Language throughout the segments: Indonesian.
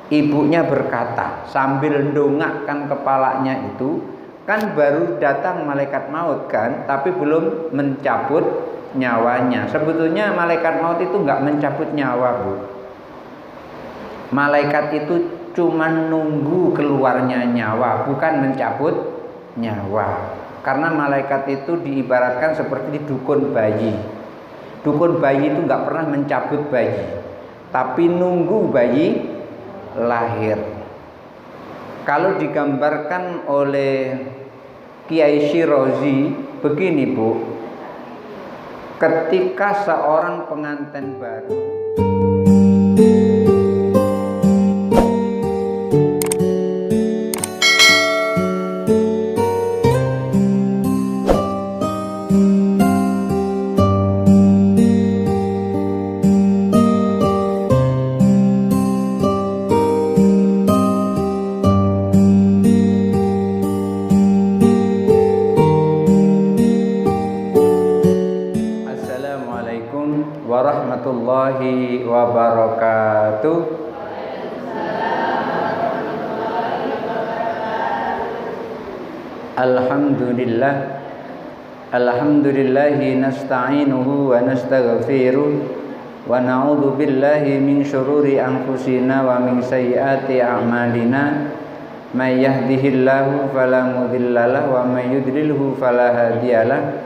ibunya berkata sambil ndongakkan kepalanya itu, kan baru datang malaikat maut kan, tapi belum mencabut nyawanya. Sebetulnya malaikat maut itu nggak mencabut nyawa, Bu. Malaikat itu cuma nunggu keluarnya nyawa, bukan mencabut nyawa. Karena malaikat itu diibaratkan seperti dukun bayi. Dukun bayi itu nggak pernah mencabut bayi, tapi nunggu bayi lahir. Kalau digambarkan oleh Kiai Syirazi begini, Bu. Ketika seorang pengantin baru warahmatullahi wabarakatuh. Alhamdulillah, alhamdulillahi nasta'inuhu wa nastaghfiruh wa na'udzu billahi min syururi anfusina wa min sayyiati a'malina. May yahdihillahu fala mudhillalah wa may yudlilhu fala hadiyalah.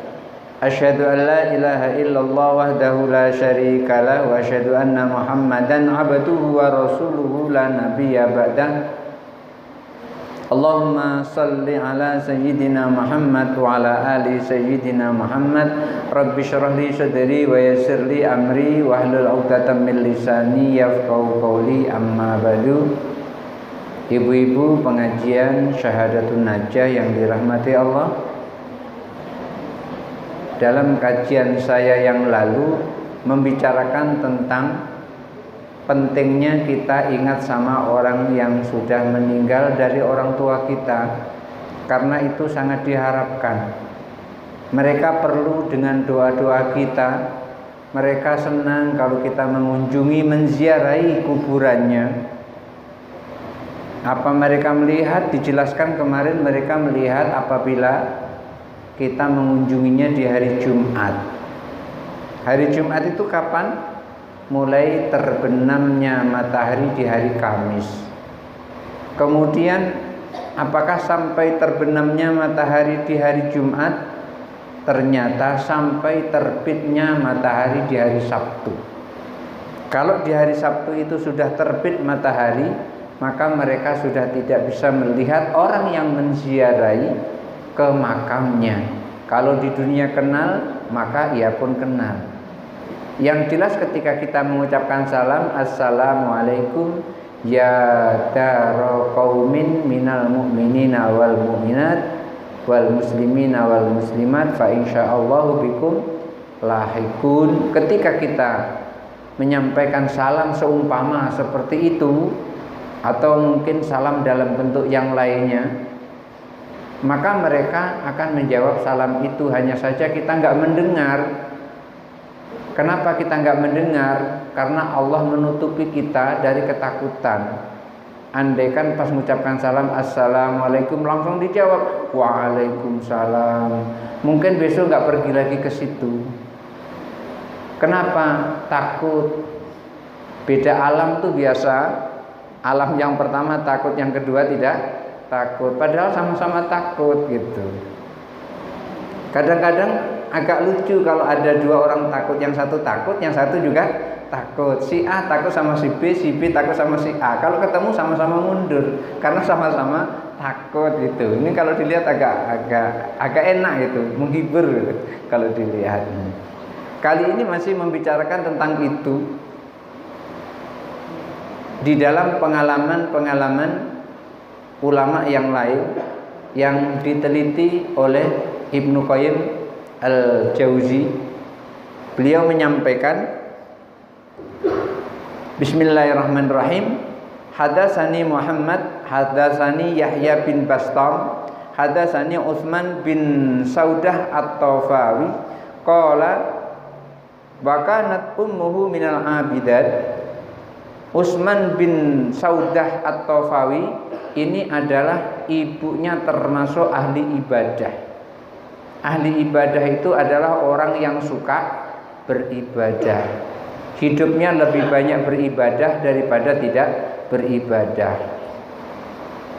Asyhadu an la ilaha illallah wahdahu la syarikalah wa asyhadu anna Muhammadan abduhu wa rasuluhu la nabiyya ba'dah. Allahumma salli ala sayyidina Muhammad wa ala ali sayyidina Muhammad. Rabbi shrah li sadri wa yassir li amri wa hlul 'uqdatam min lisani yafqahu qawli, amma ba'du. Ibu-ibu pengajian Syahadatun Najah yang dirahmati Allah, dalam kajian saya yang lalu membicarakan tentang pentingnya kita ingat sama orang yang sudah meninggal dari orang tua kita, karena itu sangat diharapkan. Mereka perlu dengan doa-doa kita. Mereka senang kalau kita mengunjungi, menziarahi kuburannya. Apa mereka melihat? Dijelaskan kemarin, mereka melihat apabila kita mengunjunginya di hari Jumat. Hari Jumat itu kapan? Mulai terbenamnya matahari di hari Kamis. Kemudian apakah sampai terbenamnya matahari di hari Jumat? Ternyata sampai terbitnya matahari di hari Sabtu. Kalau di hari Sabtu itu sudah terbit matahari, maka mereka sudah tidak bisa melihat orang yang menziarahi ke makamnya. Kalau di dunia kenal, maka ia pun kenal. Yang jelas ketika kita mengucapkan salam, assalamualaikum ya dara qaumin minal mu'minina wal mu'minat wal muslimina wal muslimat fa insyaallahu bikum lahikun. Ketika kita menyampaikan salam seumpama seperti itu, atau mungkin salam dalam bentuk yang lainnya, maka mereka akan menjawab salam itu. Hanya saja kita nggak mendengar. Kenapa kita nggak mendengar? Karena Allah menutupi kita dari ketakutan. Andaikan pas mengucapkan salam assalamualaikum langsung dijawab waalaikumsalam, mungkin besok nggak pergi lagi ke situ. Kenapa? Takut. Beda alam tuh biasa. Alam yang pertama takut, yang kedua tidak takut, padahal sama-sama takut gitu. Kadang-kadang agak lucu kalau ada dua orang takut, yang satu takut, yang satu juga takut. Si A takut sama si B takut sama si A. Kalau ketemu sama-sama mundur karena sama-sama takut gitu. Ini kalau dilihat agak enak gitu, menghibur gitu, kalau dilihat. Kali ini masih membicarakan tentang itu di dalam pengalaman ulama yang lain yang diteliti oleh Ibnu Qayyim al-Jauzi. Beliau menyampaikan, Bismillahirrahmanirrahim. Hadatsani Muhammad, hadatsani Yahya bin Bastam, hadatsani Utsman bin Saudah at-Tafawi, qala wa kanat ummuhu minal abidat. Utsman bin Saudah At-Tafawi ini adalah ibunya termasuk ahli ibadah. Ahli ibadah itu adalah orang yang suka beribadah. Hidupnya lebih banyak beribadah daripada tidak beribadah.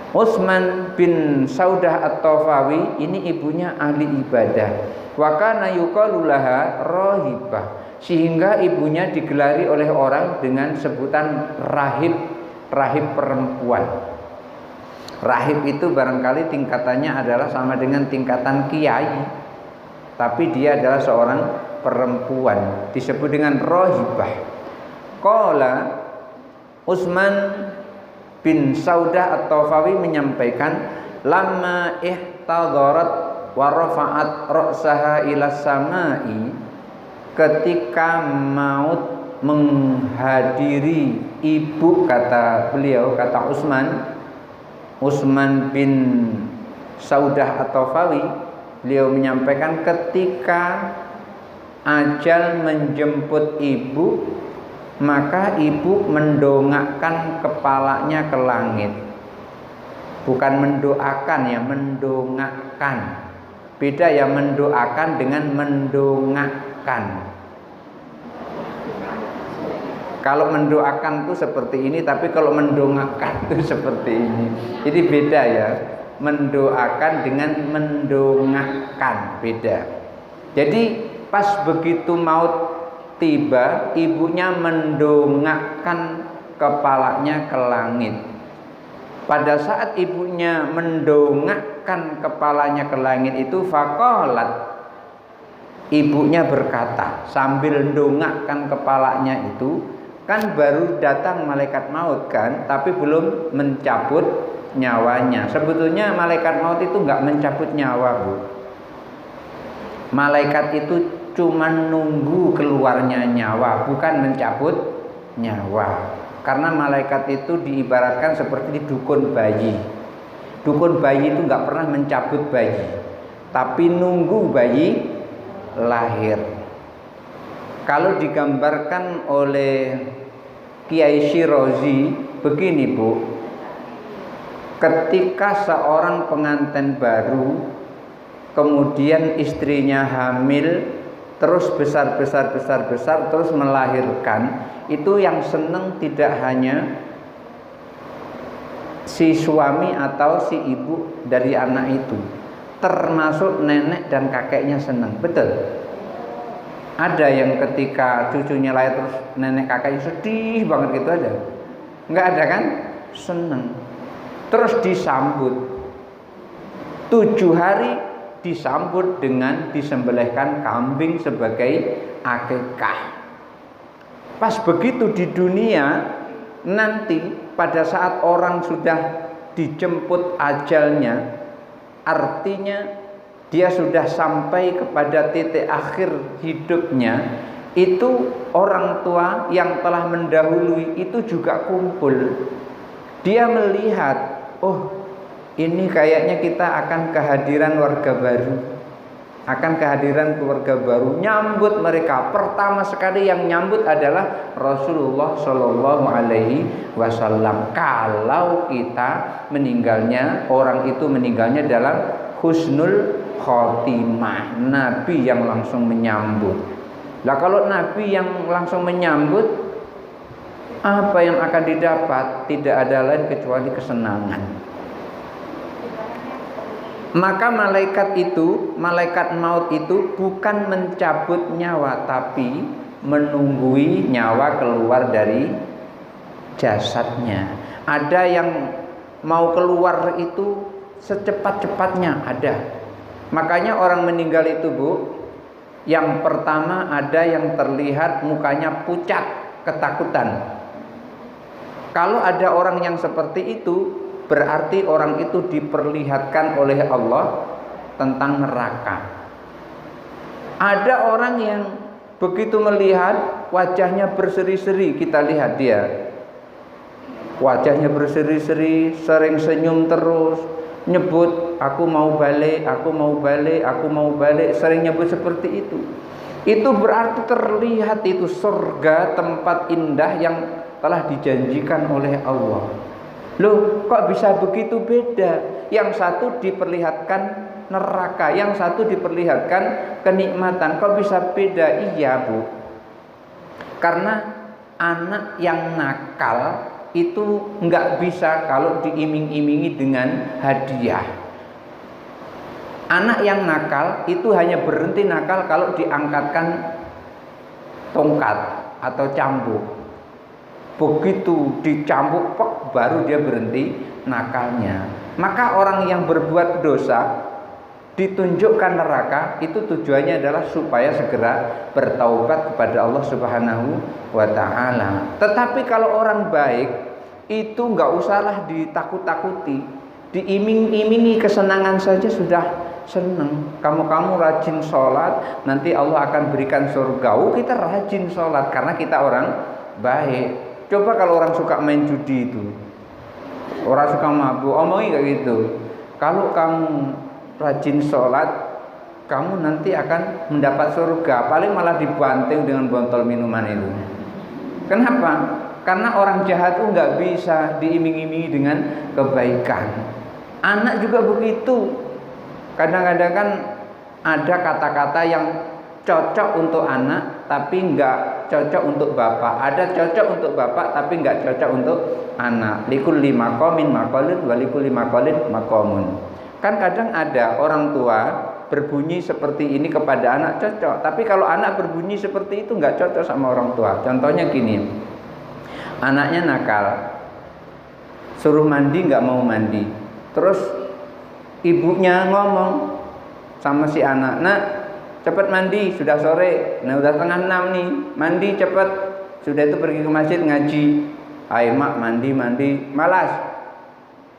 Utsman bin Saudah At-Tafawi ini ibunya ahli ibadah. Wa kana yuqalu laha rahibah. Sehingga ibunya digelari oleh orang dengan sebutan rahib, rahib perempuan. Rahib itu barangkali tingkatannya adalah sama dengan tingkatan kiai, tapi dia adalah seorang perempuan, disebut dengan rahibah. Qala Utsman bin Saudah At-Tafawi menyampaikan, lamma ihtadarat wa rafa'at ra'saha ila samai, ketika maut menghadiri ibu, kata beliau, kata Utsman bin Saudah At-Tafawi, beliau menyampaikan ketika ajal menjemput ibu, maka ibu mendongakkan kepalanya ke langit. Bukan mendoakan ya, mendongakkan. Beda ya mendoakan dengan mendongakkan. Kalau mendoakan itu seperti ini, tapi kalau mendongakkan itu seperti ini. Jadi beda ya. Mendoakan dengan mendongakkan, beda. Jadi pas begitu maut tiba, ibunya mendongakkan kepalanya ke langit. Pada saat ibunya mendongakkan kepalanya ke langit itu, faqalat, ibunya berkata sambil mendongakkan kepalanya itu, kan baru datang malaikat maut kan, tapi belum mencabut nyawanya. Sebetulnya malaikat maut itu enggak mencabut nyawa, Bu. Malaikat itu cuma nunggu keluarnya nyawa, bukan mencabut nyawa. Karena malaikat itu diibaratkan seperti dukun bayi. Dukun bayi itu nggak pernah mencabut bayi, tapi nunggu bayi lahir. Kalau digambarkan oleh Kiai Syirazi begini, Bu. Ketika seorang pengantin baru, kemudian istrinya hamil, terus besar terus melahirkan, itu yang senang tidak hanya si suami atau si ibu dari anak itu, termasuk nenek dan kakeknya senang. Betul? Ada yang ketika cucunya lahir terus nenek kakeknya sedih banget gitu, ada? Enggak ada kan? Senang. Terus disambut 7 hari, disambut dengan disembelihkan kambing sebagai akikah. Pas begitu di dunia, nanti pada saat orang sudah dijemput ajalnya, artinya dia sudah sampai kepada titik akhir hidupnya, itu orang tua yang telah mendahului itu juga kumpul. Dia melihat, oh ini kayaknya kita akan kehadiran warga baru, akan kehadiran keluarga baru, nyambut mereka. Pertama sekali yang nyambut adalah Rasulullah Shallallahu Alaihi Wasallam. Kalau kita meninggalnya, orang itu meninggalnya dalam husnul khotimah, Nabi yang langsung menyambut. Lah kalau Nabi yang langsung menyambut, apa yang akan didapat? Tidak ada lain kecuali kesenangan. Maka malaikat itu, malaikat maut itu bukan mencabut nyawa, tapi menunggui nyawa keluar dari jasadnya. Ada yang mau keluar itu secepat-cepatnya, ada. Makanya orang meninggal itu, Bu, yang pertama ada yang terlihat mukanya pucat, ketakutan. Kalau ada orang yang seperti itu, berarti orang itu diperlihatkan oleh Allah tentang neraka. Ada orang yang begitu melihat wajahnya berseri-seri, kita lihat dia wajahnya berseri-seri, sering senyum terus, nyebut aku mau balik, aku mau balik, aku mau balik, sering nyebut seperti itu. Itu berarti terlihat itu surga, tempat indah yang telah dijanjikan oleh Allah. Loh, kok bisa begitu beda? Yang satu diperlihatkan neraka, yang satu diperlihatkan kenikmatan. Kok bisa beda? Iya, Bu. Karena anak yang nakal itu nggak bisa kalau diiming-imingi dengan hadiah. Anak yang nakal itu hanya berhenti nakal kalau diangkatkan tongkat atau cambuk. Begitu dicambuk baru dia berhenti nakalnya. Maka orang yang berbuat dosa ditunjukkan neraka itu tujuannya adalah supaya segera bertaubat kepada Allah Subhanahu wa ta'ala. Tetapi kalau orang baik itu nggak usahlah ditakut-takuti, diiming-imingi kesenangan saja sudah senang. Kamu rajin sholat, nanti Allah akan berikan surga. Kita rajin sholat karena kita orang baik. Coba kalau orang suka main judi itu, orang suka mabuk, omongin kayak gitu. Kalau kamu rajin sholat, kamu nanti akan mendapat surga. Paling malah dibanting dengan botol minuman itu. Kenapa? Karena orang jahat itu nggak bisa diiming-imingi dengan kebaikan. Anak juga begitu. Kadang-kadang kan ada kata-kata yang cocok untuk anak tapi nggak cocok untuk bapak. Ada cocok untuk bapak tapi nggak cocok untuk anak. Likulli maqamin maqalun wa likulli maqalin maqamun. Kan kadang ada orang tua berbunyi seperti ini kepada anak cocok, tapi kalau anak berbunyi seperti itu nggak cocok sama orang tua. Contohnya gini, anaknya nakal, suruh mandi nggak mau mandi, terus ibunya ngomong sama si anak, nak cepet mandi, sudah sore, nah udah setengah 6 nih, mandi cepet, sudah itu pergi ke masjid ngaji. Ayo mak mandi, malas,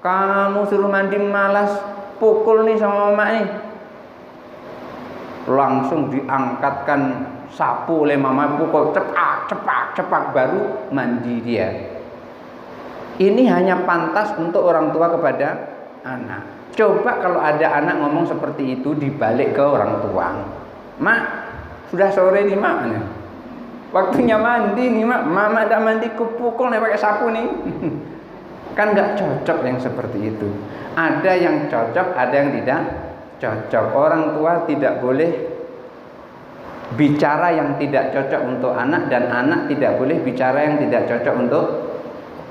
kamu suruh mandi malas, pukul nih sama mama nih. Langsung diangkatkan sapu oleh mama, pukul cepak baru mandi dia. Ini hanya pantas untuk orang tua kepada anak. Coba kalau ada anak ngomong seperti itu dibalik ke orang tua, mak sudah sore nih mak, waktunya mandi nih mak, mama udah mandi, kupukul nih pakai sapu nih. Kan nggak cocok yang seperti itu. Ada yang cocok, ada yang tidak cocok. Orang tua tidak boleh bicara yang tidak cocok untuk anak, dan anak tidak boleh bicara yang tidak cocok untuk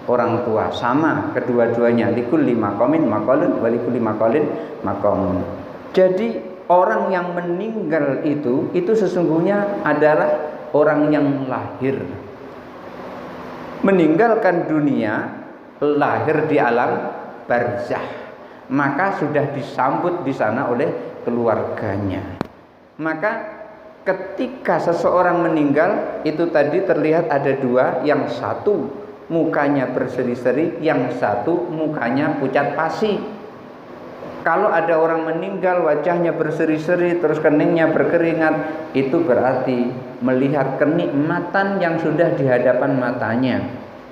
orang tua. Sama kedua-duanya, likulli maqamin maqalun wa likulli maqalin maqamun. Jadi orang yang meninggal itu sesungguhnya adalah orang yang lahir, meninggalkan dunia, lahir di alam barzah, maka sudah disambut di sana oleh keluarganya. Maka ketika seseorang meninggal itu tadi terlihat ada dua, yang satu mukanya berseri-seri, yang satu mukanya pucat pasi. Kalau ada orang meninggal wajahnya berseri-seri terus keningnya berkeringat, itu berarti melihat kenikmatan yang sudah di hadapan matanya.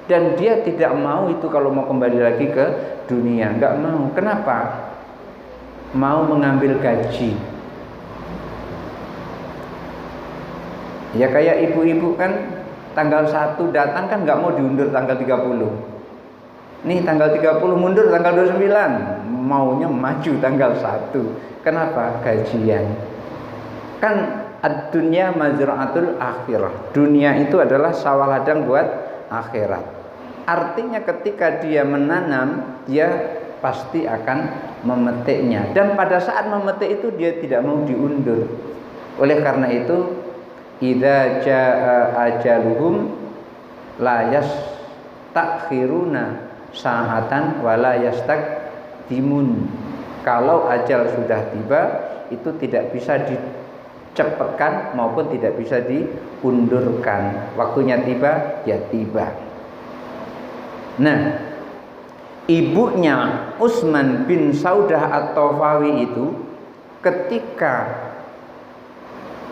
Dan dia tidak mau itu kalau mau kembali lagi ke dunia, nggak mau. Kenapa? Mau mengambil gaji. Ya kayak ibu-ibu kan tanggal 1 datang kan nggak mau diundur tanggal 30. Nih tanggal 30 mundur tanggal 29, maunya maju tanggal 1. Kenapa? Gajian. Kan ad-dunya mazra'atul akhirah. Dunia itu adalah sawah ladang buat akhirat. Artinya ketika dia menanam, dia pasti akan memetiknya. Dan pada saat memetik itu dia tidak mau diundur. Oleh karena itu, idza jaa ajaluhum la yastakhiruna sa'atan wa la yastaqdimun. Kalau ajal sudah tiba, itu tidak bisa dicepatkan maupun tidak bisa diundurkan. Waktunya tiba, ya tiba. Nah, ibunya Utsman bin Saudah At-Tafawi itu ketika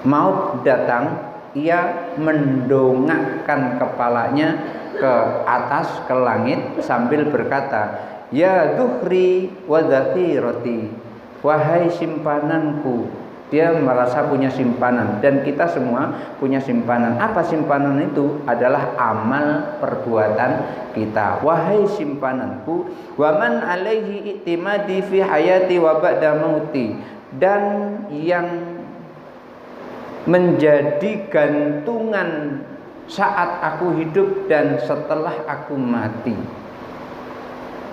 maut datang, ia mendongakkan kepalanya ke atas, ke langit sambil berkata, ya dhuhri wa dhathirati, wahai simpananku, Dia merasa punya simpanan, dan kita semua punya simpanan. Apa simpanan itu? Adalah amal perbuatan kita. Wahai simpananku, waman alaihi i'timadi fi hayati wa ba'da mauti, dan yang menjadi gantungan saat aku hidup dan setelah aku mati.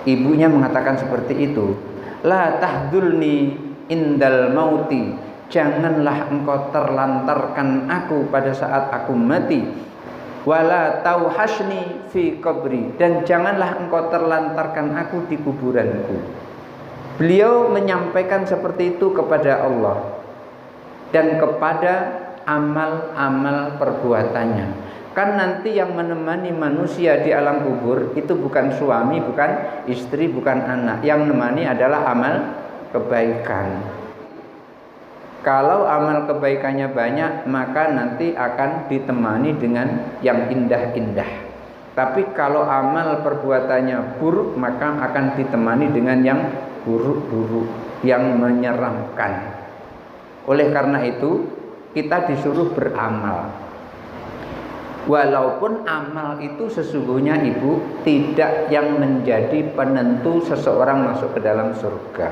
Ibunya mengatakan seperti itu. La tahdulni indal mauti, janganlah engkau terlantarkan aku pada saat aku mati. Wala tauhashni fi qabri, dan janganlah engkau terlantarkan aku di kuburanku. Beliau menyampaikan seperti itu kepada Allah dan kepada amal-amal perbuatannya. Kan nanti yang menemani manusia di alam kubur itu bukan suami, bukan istri, bukan anak. Yang menemani adalah amal kebaikan. Kalau amal kebaikannya banyak, maka nanti akan ditemani dengan yang indah-indah. Tapi kalau amal perbuatannya buruk, maka akan ditemani dengan yang buruk-buruk, yang menyeramkan. Oleh karena itu, kita disuruh beramal. Walaupun amal itu sesungguhnya Ibu tidak yang menjadi penentu seseorang masuk ke dalam surga.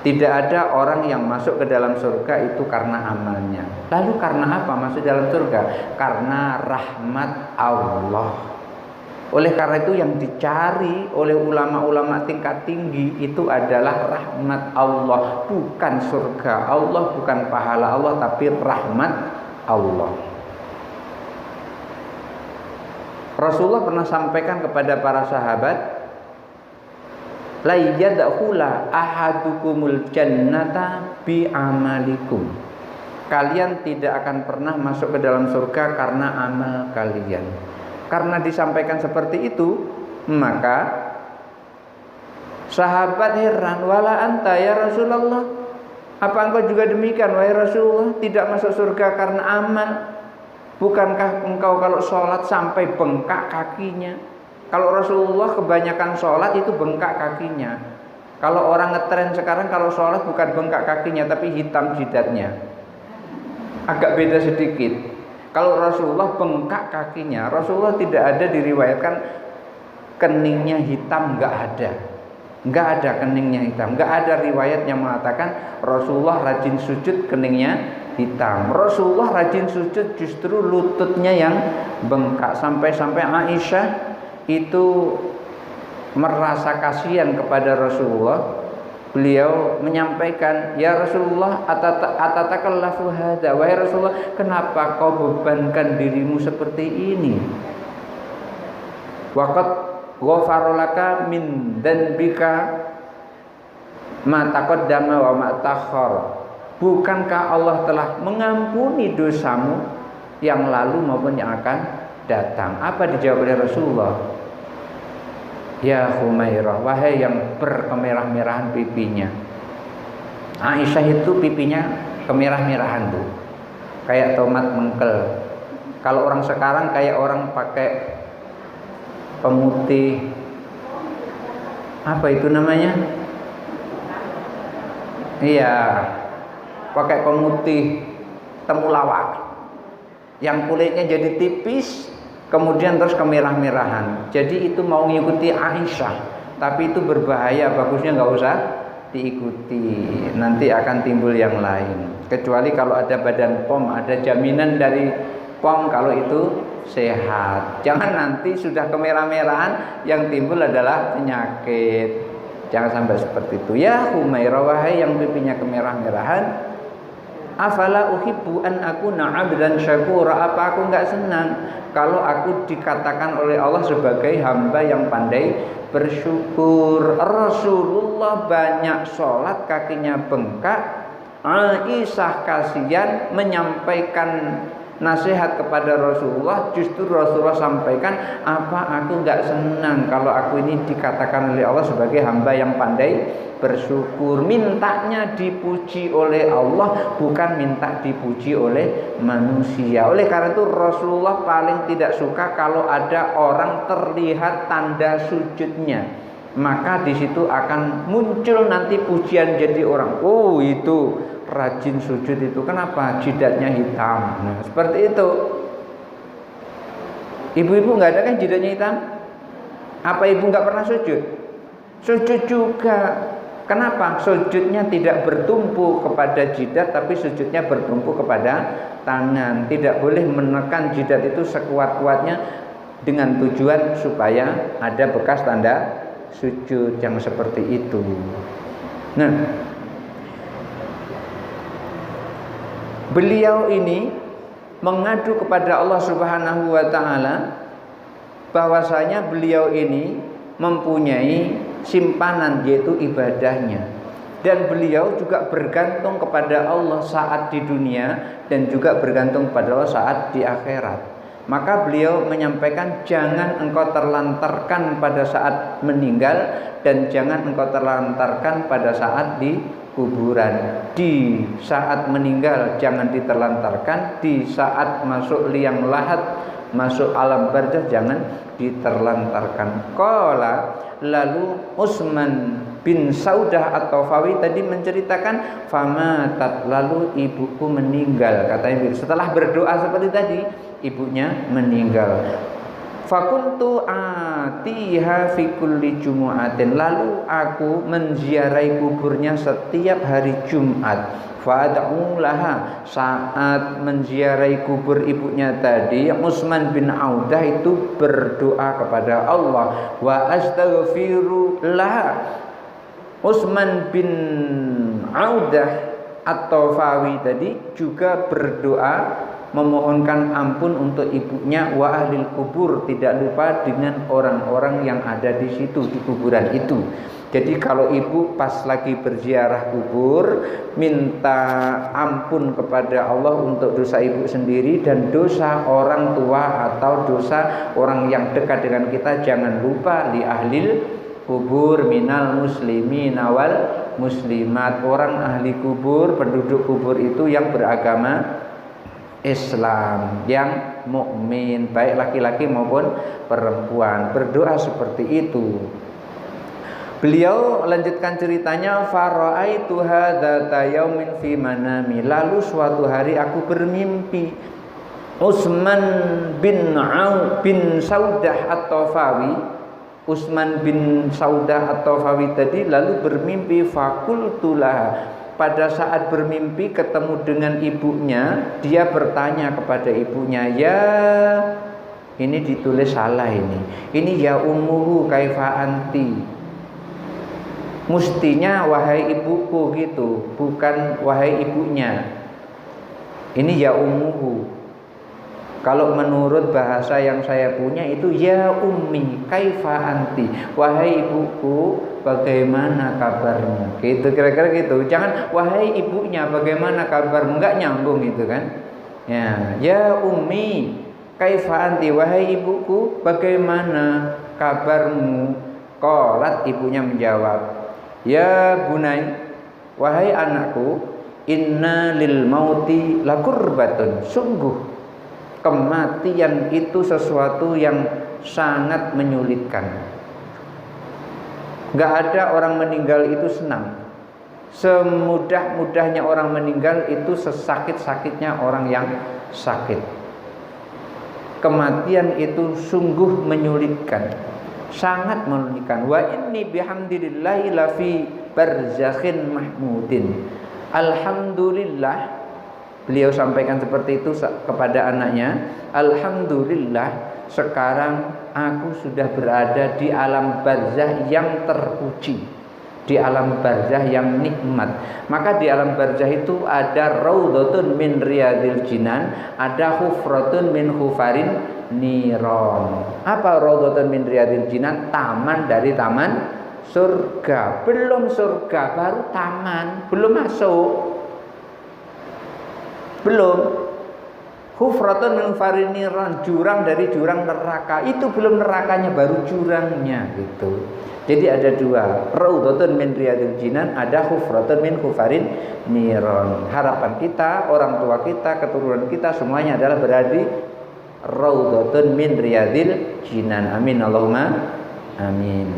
Tidak ada orang yang masuk ke dalam surga itu karena amalnya. Lalu karena apa masuk dalam surga? Karena rahmat Allah. Oleh karena itu yang dicari oleh ulama-ulama tingkat tinggi itu adalah rahmat Allah, bukan surga Allah, bukan pahala Allah, tapi rahmat Allah. Rasulullah pernah sampaikan kepada para sahabat, la yadkhula ahadukumul jannata bi amalikum. Kalian tidak akan pernah masuk ke dalam surga karena amal kalian. Karena disampaikan seperti itu, maka sahabat heran, wala anta ya Rasulullah, apa engkau juga demikian wahai Rasulullah, tidak masuk surga karena amal? Bukankah engkau kalau sholat sampai bengkak kakinya? Kalau Rasulullah kebanyakan sholat itu bengkak kakinya. Kalau orang ngetren sekarang kalau sholat bukan bengkak kakinya tapi hitam jidatnya. Agak beda sedikit. Kalau Rasulullah bengkak kakinya, Rasulullah tidak ada diriwayatkan keningnya hitam, enggak ada keningnya hitam, enggak ada riwayat yang mengatakan Rasulullah rajin sujud keningnya hitam. Rasulullah rajin sujud justru lututnya yang bengkak, sampai-sampai Aisyah itu merasa kasihan kepada Rasulullah. Beliau menyampaikan, ya Rasulullah, atatakallafu hadza, wahai Rasulullah, kenapa kau bebankan dirimu seperti ini? Waqad ghafara laka min dzanbika ma taqaddama wa ma ta'akhkhara. Bukankah Allah telah mengampuni dosamu yang lalu maupun yang akan datang? Apa dijawab oleh Rasulullah? Ya Humairah, wahai yang berkemerah-merahan pipinya. Aisyah itu pipinya kemerah-merahan tuh, kayak tomat mengkel. Kalau orang sekarang kayak orang pakai pemutih, apa itu namanya? Iya, pakai pemutih temulawak, yang kulitnya jadi tipis, kemudian terus kemerah-merahan. Jadi itu mau mengikuti Aisyah, tapi itu berbahaya, bagusnya nggak usah diikuti. Nanti akan timbul yang lain. Kecuali kalau ada badan POM, ada jaminan dari POM kalau itu sehat. Jangan nanti sudah kemerah-merahan, yang timbul adalah penyakit. Jangan sampai seperti itu. Ya Humairah, wahai yang pipinya kemerah-merahan, afala uhibbu an akuna 'abdan syakura, apa aku enggak senang kalau aku dikatakan oleh Allah sebagai hamba yang pandai bersyukur. Rasulullah banyak sholat kakinya bengkak. Aisyah kasihan menyampaikan nasihat kepada Rasulullah, justru Rasulullah sampaikan, apa aku enggak senang kalau aku ini dikatakan oleh Allah sebagai hamba yang pandai bersyukur. Mintanya dipuji oleh Allah, bukan minta dipuji oleh manusia. Oleh karena itu Rasulullah paling tidak suka kalau ada orang terlihat tanda sujudnya. maka di situ akan muncul nanti pujian jadi orang. Oh, itu rajin sujud itu. Kenapa? Jidatnya hitam. Nah, seperti itu. Ibu-ibu nggak ada kan jidatnya hitam? Apa ibu nggak pernah sujud? Sujud juga. Kenapa? Sujudnya tidak bertumpu kepada jidat, tapi sujudnya bertumpu kepada tangan. Tidak boleh menekan jidat itu sekuat-kuatnya dengan tujuan supaya ada bekas tanda sujud yang seperti itu. Nah, beliau ini mengadu kepada Allah Subhanahu wa taala bahwasanya beliau ini mempunyai simpanan, yaitu ibadahnya, dan beliau juga bergantung kepada Allah saat di dunia dan juga bergantung kepada Allah saat di akhirat. Maka beliau menyampaikan, jangan engkau terlantarkan pada saat meninggal dan jangan engkau terlantarkan pada saat di kuburan. Di saat meninggal jangan diterlantarkan, di saat masuk liang lahat, masuk alam barzah jangan diterlantarkan. Qala, lalu Utsman bin Saudah At-Tafawi tadi menceritakan, famatat, lalu ibuku meninggal, katanya setelah berdoa seperti tadi ibunya meninggal. Fakuntu atiha fi kulli jumu'atin, lalu aku menziarahi kuburnya setiap hari Jumat. Fa'ad'u laha, saat menziarahi kubur ibunya tadi, Utsman bin Audah itu berdoa kepada Allah. Wa astaghfiru laha, Utsman bin Audah At-Tafawi tadi juga berdoa memohonkan ampun untuk ibunya, wa ahlil kubur, tidak lupa dengan orang-orang yang ada di situ, di kuburan itu. Jadi kalau ibu pas lagi berziarah kubur, minta ampun kepada Allah untuk dosa ibu sendiri dan dosa orang tua atau dosa orang yang dekat dengan kita, jangan lupa li ahlil kubur minal muslimin wal muslimat. Orang ahli kubur, penduduk kubur itu yang beragama Islam, yang mukmin, baik laki-laki maupun perempuan, berdoa seperti itu. Beliau lanjutkan ceritanya, fara'aitu hadzata yaumin fi manami, lalu suatu hari aku bermimpi Utsman bin Saudah At-Tafawi, Utsman bin Saudah At-Tafawi tadi lalu bermimpi, fakultulah, pada saat bermimpi ketemu dengan ibunya, dia bertanya kepada ibunya, ya, ini ditulis salah ini ya ummuhu kaifa anti, mustinya wahai ibuku gitu, bukan wahai ibunya. Ini ya ummuhu. Kalau menurut bahasa yang saya punya itu ya ummi kaifa anti, wahai ibuku bagaimana kabarmu, gitu kira-kira gitu. Jangan wahai ibunya bagaimana kabarmu, enggak nyambung gitu kan. Ya ummi kaifa anti, wahai ibuku bagaimana kabarmu. Qalat, ibunya menjawab, ya bunai, wahai anakku, inna lil mauti lakurbatun, sungguh kematian itu sesuatu yang sangat menyulitkan. Gak ada orang meninggal itu senang. Semudah-mudahnya orang meninggal itu sesakit-sakitnya orang yang sakit. Kematian itu sungguh menyulitkan, sangat menyulitkan. Wa inni bihamdillahi lafi barzakhin mahmudin. Alhamdulillah, beliau sampaikan seperti itu kepada anaknya, alhamdulillah sekarang aku sudah berada di alam barzah yang terpuji, di alam barzah yang nikmat. Maka di alam barzah itu ada raudhatun min riyadil jinan, ada hufratun min hufarin niron. Apa raudhatun min riyadil jinan? Taman dari taman surga. Belum surga, baru taman, belum masuk, belum. Hufratun min hufarin niron, jurang dari jurang neraka, itu belum nerakanya, baru jurangnya gitu. Jadi ada dua, raudhatun min riyadil jinan, ada hufratun min hufarin niron. Harapan kita, orang tua kita, keturunan kita semuanya adalah berada di raudhatun min riyadil jinan. Amin Allahumma amin.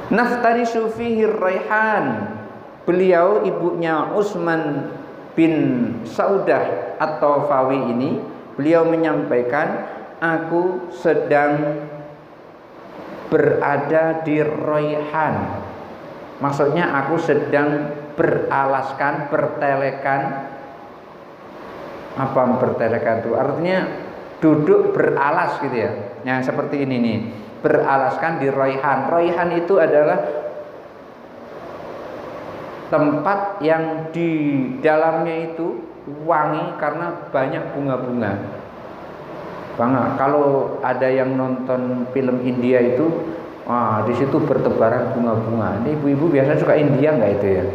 Naftarisu fihi raihan. Beliau ibunya Utsman bin Saudah atau Fawi ini, beliau menyampaikan, aku sedang berada di raihan. Maksudnya aku sedang beralaskan, bertelekan. Apa bertelekan itu? Artinya duduk beralas gitu ya. Yang seperti ini nih, beralaskan di raihan. Raihan itu adalah tempat yang di dalamnya itu wangi karena banyak bunga-bunga. Kalau ada yang nonton film India itu, di situ bertebaran bunga-bunga. Ini ibu-ibu biasanya suka India nggak itu ya?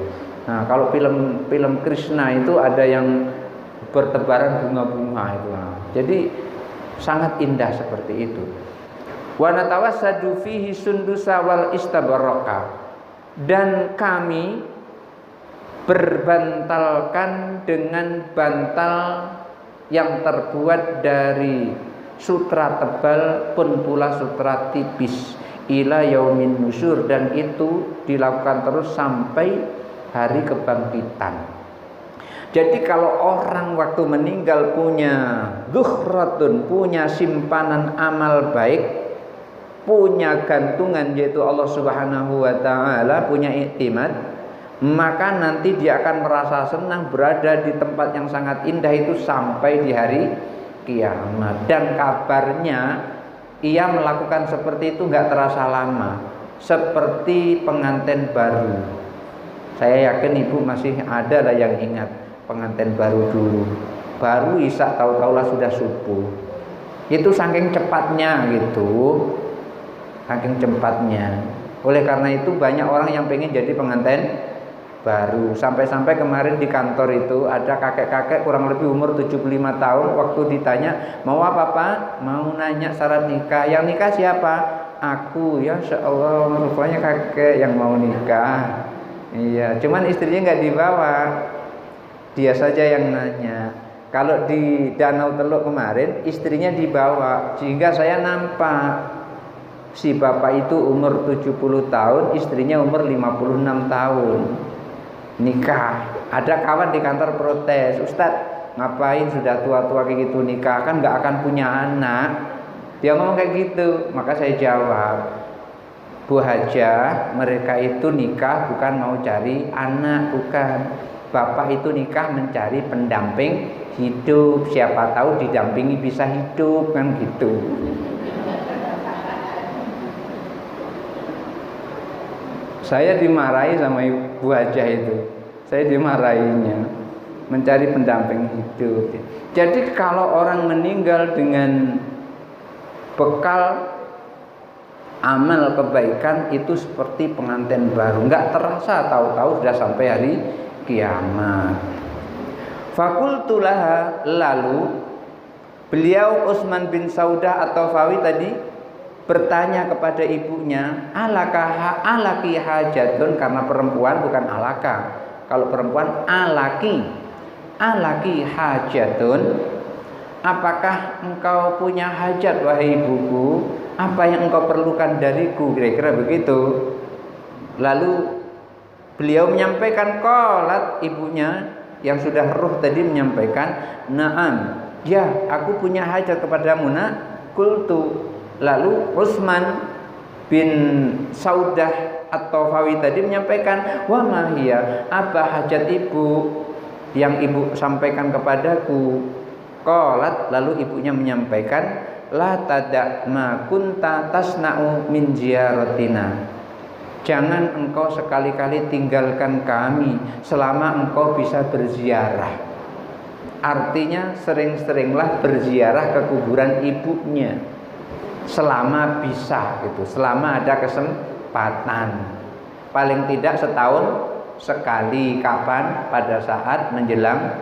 Nah, kalau film Krishna itu ada yang bertebaran bunga-bunga itu. Jadi sangat indah seperti itu. Wa natawassadu fihi sundusa wal istabaraka. Dan kami berbantalkan dengan bantal yang terbuat dari sutra tebal pun pula sutra tipis ila yaumin nusyur, dan itu dilakukan terus sampai hari kebangkitan. Jadi kalau orang waktu meninggal punya zuhratun, punya simpanan amal baik, punya gantungan yaitu Allah Subhanahu wa taala, punya iktimad, maka nanti dia akan merasa senang berada di tempat yang sangat indah itu sampai di hari kiamat. Dan kabarnya ia melakukan seperti itu nggak terasa lama, seperti pengantin baru. Saya yakin ibu masih ada lah yang ingat pengantin baru dulu, baru isak tahu-tahulah sudah subuh. Itu saking cepatnya gitu, saking cepatnya. Oleh karena itu banyak orang yang pengen jadi pengantin baru. Sampai-sampai kemarin di kantor itu ada kakek-kakek kurang lebih umur 75 tahun. Waktu ditanya mau apa Pak? Mau nanya syarat nikah. Yang nikah siapa? Aku. Ya insya Allah, rupanya kakek yang mau nikah. Iya, cuman istrinya nggak dibawa, dia saja yang nanya. Kalau di Danau Teluk kemarin istrinya dibawa, sehingga saya nampak si bapak itu umur 70 tahun, istrinya umur 56 tahun. Nikah. Ada kawan di kantor protes, Ustadz ngapain sudah tua-tua kayak gitu nikah, kan nggak akan punya anak. Dia ngomong kayak gitu. Maka saya jawab, Bu Hajah, mereka itu nikah bukan mau cari anak, bukan. Bapak itu nikah mencari pendamping hidup, siapa tahu didampingi bisa hidup, kan gitu. Saya dimarahi sama Ibu Hajah itu. Saya dimarahinya, mencari pendamping hidup. Jadi kalau orang meninggal dengan bekal amal kebaikan itu seperti pengantin baru, nggak terasa tahu-tahu sudah sampai hari kiamat. Fakultulah, lalu beliau Utsman bin Saudah atau Fawi tadi bertanya kepada ibunya, alaki hajatun, karena perempuan bukan alaka. Kalau perempuan alaki hajatun, apakah engkau punya hajat wahai ibuku? Apa yang engkau perlukan dariku? Kira-kira begitu. Lalu beliau menyampaikan, qalat, ibunya yang sudah ruh tadi menyampaikan, na'am, ya aku punya hajat kepadamu nak. Qultu, lalu Utsman bin Saudah atau Fawi tadi menyampaikan, wa mahiyya, apa hajat ibu yang ibu sampaikan kepadaku? Qalat, lalu ibunya menyampaikan, la tada' ma kunta tasna'u min ziyaratina. Jangan engkau sekali-kali tinggalkan kami selama engkau bisa berziarah. Artinya sering-seringlah berziarah ke kuburan ibunya selama bisa gitu, selama ada kesempatan. Paling tidak setahun sekali. Kapan? Pada saat menjelang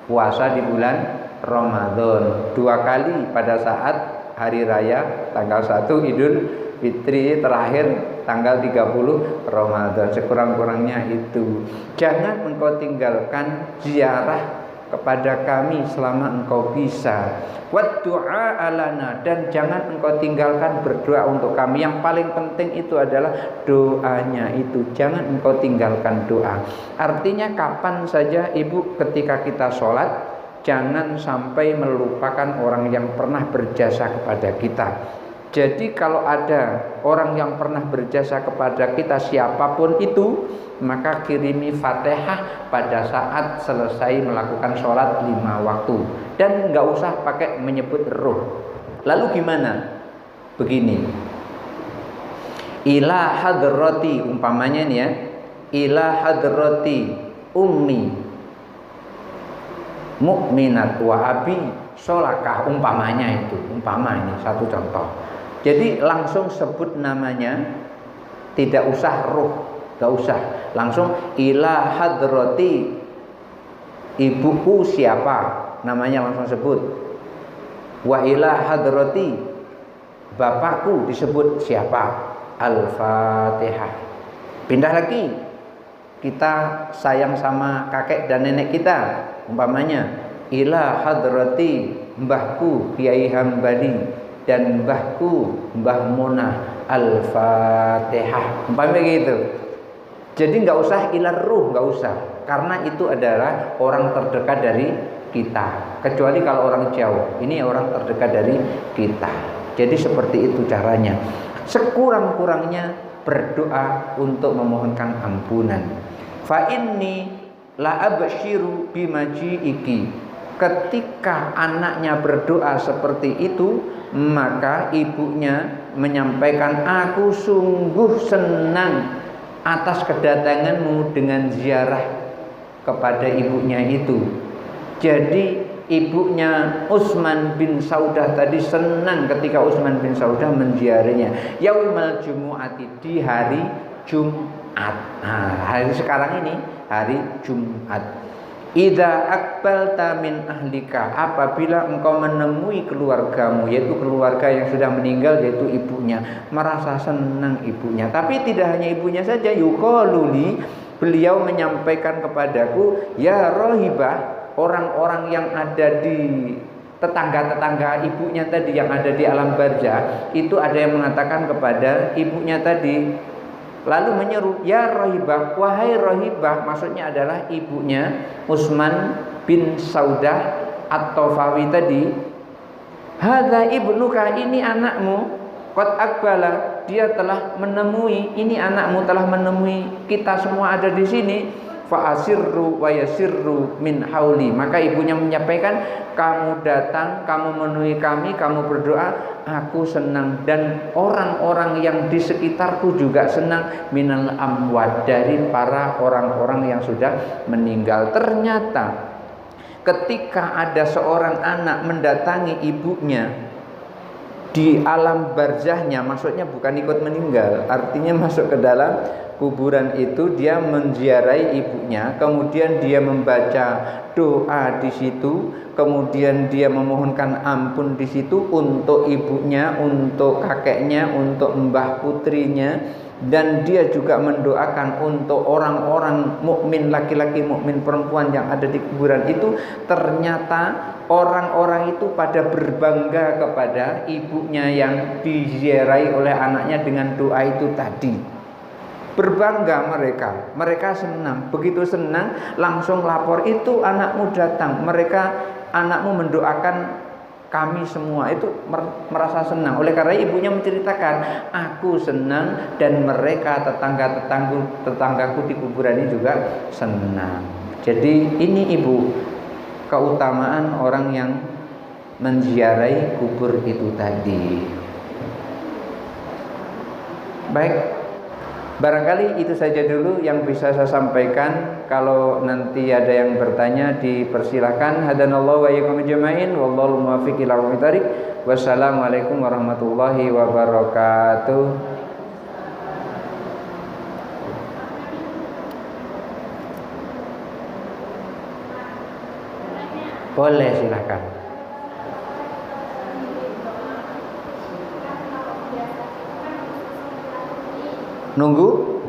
puasa di bulan Ramadan. 2 kali pada saat hari raya tanggal 1 Idul Fitri, terakhir tanggal 30 Ramadan. Sekurang-kurangnya itu. Jangan engkau tinggalkan ziarah kepada kami selama engkau bisa. Wad du'a alana, dan jangan engkau tinggalkan berdoa untuk kami. Yang paling penting itu adalah doanya itu, jangan engkau tinggalkan doa. Artinya kapan saja ibu ketika kita sholat, jangan sampai melupakan orang yang pernah berjasa kepada kita. Jadi kalau ada orang yang pernah berjasa kepada kita siapapun itu, maka kirimi Fatihah pada saat selesai melakukan sholat 5 waktu. Dan nggak usah pakai menyebut ruh. Lalu gimana? Begini, ila hadrati, umpamanya nih ya, ila hadrati ummi mukminat wa abi sholakah, umpamanya itu, umpama ini satu contoh. Jadi langsung sebut namanya, tidak usah ruh, gak usah, langsung ila hadrati ibuku siapa, namanya langsung sebut. Wa ila hadrati bapakku disebut siapa, Al-Fatihah. Pindah lagi, kita sayang sama kakek dan nenek kita, umpamanya ila hadrati mbahku Kiai Hambali dan mbahku Mbah Mona Al-Fatihah, umpamanya gitu. Jadi nggak usah ilar ruh, nggak usah, karena itu adalah orang terdekat dari kita. Kecuali kalau orang jauh, ini orang terdekat dari kita. Jadi seperti itu caranya. Sekurang-kurangnya berdoa untuk memohonkan ampunan. Fa inni la absyiru bimaji'iki. Ketika anaknya berdoa seperti itu, maka ibunya menyampaikan, aku sungguh senang atas kedatanganmu dengan ziarah kepada ibunya itu. Jadi ibunya Utsman bin Saudah tadi senang ketika Utsman bin Saudah menziarahinya yaumal jumu'ati, di hari Jumat. Nah, hari sekarang ini hari Jumat. Idza aqbalta min ahlika, apabila engkau menemui keluargamu, yaitu keluarga yang sudah meninggal, yaitu ibunya, merasa senang ibunya. Tapi tidak hanya ibunya saja, yuqaluli, beliau menyampaikan kepadaku, ya rohibah, orang-orang yang ada di tetangga-tetangga ibunya tadi yang ada di alam barzah, itu ada yang mengatakan kepada ibunya tadi, lalu menyeru, ya rohibah, wahai rohibah, maksudnya adalah ibunya Utsman bin Saudah At-Tafawi tadi, hadza ibnuka, ini anakmu, qad aqbala, dia telah menemui, ini anakmu telah menemui kita semua ada di sini. Fa asirru wa yasirru min hauli, maka ibunya menyampaikan, kamu datang, kamu menemui kami, kamu berdoa, aku senang, dan orang-orang yang di sekitarku juga senang, minal amwat, dari para orang-orang yang sudah meninggal. Ternyata ketika ada seorang anak mendatangi ibunya di alam barzahnya, maksudnya bukan ikut meninggal, artinya masuk ke dalam kuburan itu, dia menziarahi ibunya, kemudian dia membaca doa di situ, kemudian dia memohonkan ampun di situ untuk ibunya, untuk kakeknya, untuk mbah putrinya, dan dia juga mendoakan untuk orang-orang mukmin laki-laki, mukmin perempuan yang ada di kuburan itu. Ternyata orang-orang itu pada berbangga kepada ibunya yang diziarahi oleh anaknya dengan doa itu tadi. Berbangga mereka senang. Begitu senang langsung lapor, itu anakmu datang, anakmu mendoakan kami semua, itu merasa senang. Oleh karena ibunya menceritakan, aku senang dan mereka tetanggaku di kuburan ini juga senang. Jadi ini ibu, keutamaan orang yang menziarahi kubur itu tadi. Baik, barangkali itu saja dulu yang bisa saya sampaikan. Kalau nanti ada yang bertanya dipersilahkan. Hadanallahu wa iyyakum ajmain, wallahu muwaffiq ila aqwamit thoriq. Wassalamualaikum warahmatullahi wabarakatuh. Boleh, silakan. Nunggu.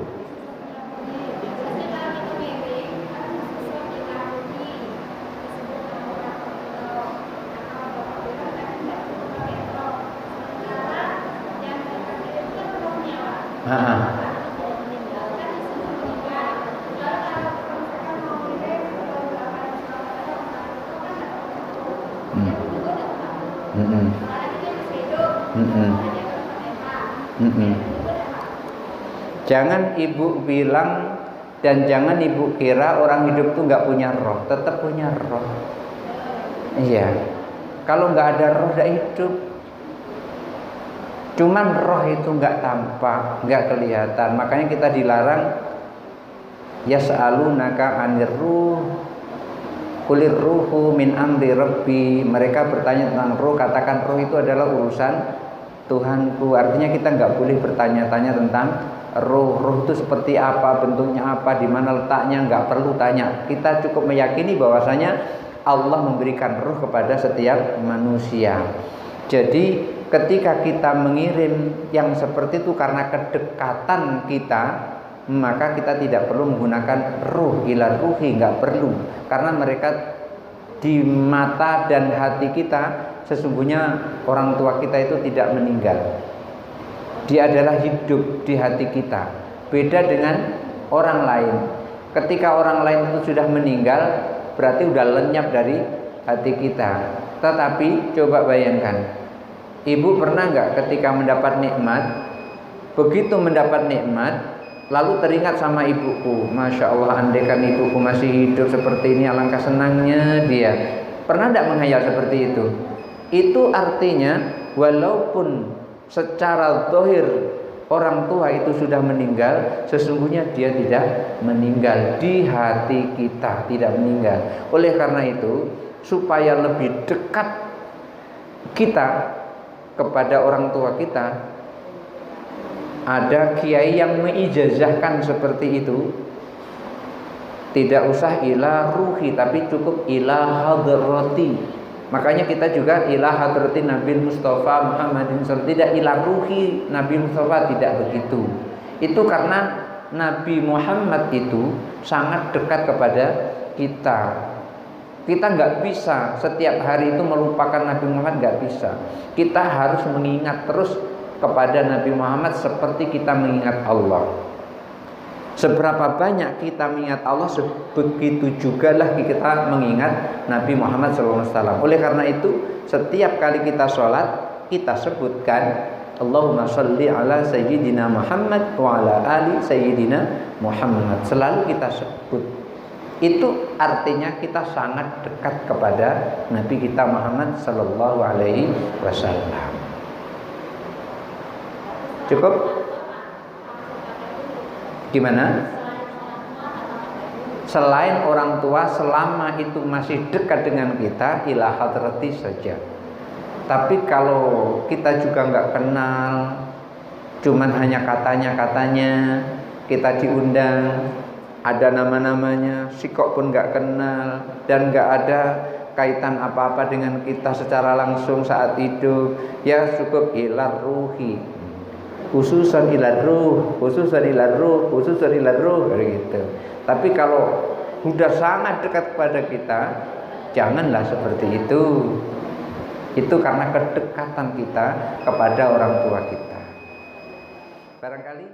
Mm-mm. Mm-mm. Mm-mm. Jangan ibu bilang dan jangan ibu kira orang hidup tuh nggak punya roh, tetap punya roh. Iya. Kalau nggak ada roh nggak hidup. Cuman roh itu nggak tampak, nggak kelihatan. Makanya kita dilarang yas'alunaka 'anir ruh qulir ruhu min amri rabbi. Mereka bertanya tentang roh, katakan roh itu adalah urusan Tuhanku. Artinya kita nggak boleh bertanya-tanya tentang roh. Roh itu seperti apa, bentuknya apa, di mana letaknya, nggak perlu tanya. Kita cukup meyakini bahwasanya Allah memberikan roh kepada setiap manusia. Jadi ketika kita mengirim yang seperti itu karena kedekatan kita, maka kita tidak perlu menggunakan ruh, ila ruhi, nggak perlu. Karena mereka di mata dan hati kita, sesungguhnya orang tua kita itu tidak meninggal. Dia adalah hidup di hati kita. Beda dengan orang lain. Ketika orang lain itu sudah meninggal, berarti sudah lenyap dari hati kita. Tetapi coba bayangkan, ibu pernah nggak ketika mendapat nikmat, begitu mendapat nikmat, lalu teringat sama ibuku, Masya Allah, andaikan ibuku masih hidup seperti ini, alangkah senangnya dia. Pernah tidak menghayal seperti itu? Itu artinya walaupun secara zahir orang tua itu sudah meninggal, sesungguhnya dia tidak meninggal di hati kita, tidak meninggal. Oleh karena itu, supaya lebih dekat kita kepada orang tua kita, ada kiai yang mengijazahkan seperti itu. Tidak usah ila ruhi, tapi cukup ila hadrati. Makanya kita juga ila hadrati Nabi Mustafa Muhammadin SAW. Tidak ila ruhi Nabi Mustafa, tidak begitu. Itu karena Nabi Muhammad itu sangat dekat kepada kita. Kita nggak bisa setiap hari itu melupakan Nabi Muhammad, nggak bisa. Kita harus mengingat terus kepada Nabi Muhammad seperti kita mengingat Allah. Seberapa banyak kita mengingat Allah, begitu juga lah kita mengingat Nabi Muhammad SAW. Oleh karena itu, setiap kali kita sholat, kita sebutkan Allahumma sholli ala sayyidina Muhammad wa ala ali sayyidina Muhammad. Selalu kita sebut. Itu artinya kita sangat dekat kepada Nabi kita Muhammad Sallallahu Alaihi Wasallam. Cukup? Gimana? Selain orang tua, selama itu masih dekat dengan kita, ila hadrati saja. Tapi kalau kita juga nggak kenal, cuman hanya katanya, kita diundang, ada nama-namanya, si kok pun nggak kenal, dan nggak ada kaitan apa-apa dengan kita secara langsung saat itu, ya cukup ila ruhi. Khususan ila ruh, khususan ila ruh, khususan ila ruh, gitu. Tapi kalau sudah sangat dekat kepada kita, janganlah seperti itu. Itu karena kedekatan kita kepada orang tua kita. Barangkali